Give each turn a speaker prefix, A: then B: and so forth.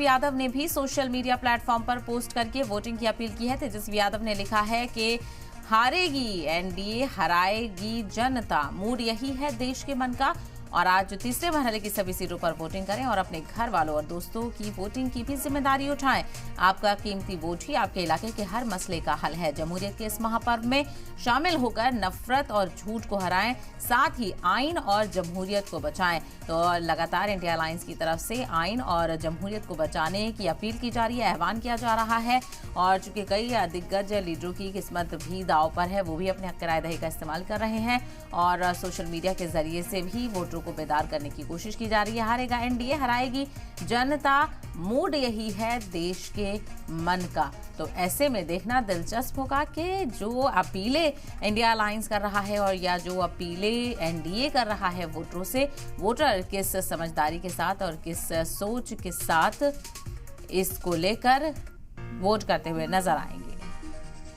A: तेजस्वी यादव ने भी social media platform पर पोस्ट करके वोटिंग की अपील की है। तेजस्वी यादव ने लिखा है कि हारेगी एनडीए, हराएगी जनता, मूड यही है देश के मन का। और आज तीसरे मरहले की सभी सीटों पर वोटिंग करें और अपने घर वालों और दोस्तों की वोटिंग की भी जिम्मेदारी उठाएं। आपका कीमती वोट ही आपके इलाके के हर मसले का हल है। जमहूरियत के इस महापर्व में शामिल होकर नफरत और झूठ को हराएं, साथ ही आइन और जमहूरियत को बचाएं। तो लगातार इंडिया अलायंस की तरफ से आइन और जमहूरियत को बचाने की अपील की जा रही है, आह्वान किया जा रहा है। और चूंकि कई दिग्गज लीडरों की किस्मत भी दांव पर है, वो भी अपने हक राय दही का इस्तेमाल कर रहे हैं और सोशल मीडिया के जरिए से भी वोटरों को बेदार करने की कोशिश की जा रही है। हारेगा एनडीए, हराएगी जनता, मूड यही है देश के मन का। तो ऐसे में देखना दिलचस्प होगा कि जो अपीलें इंडिया अलायंस कर रहा है और या जो अपीलें एनडीए कर रहा है वोटरों से, वोटर किस समझदारी के साथ और किस सोच के साथ इसको लेकर वोट करते हुए नजर आएंगे।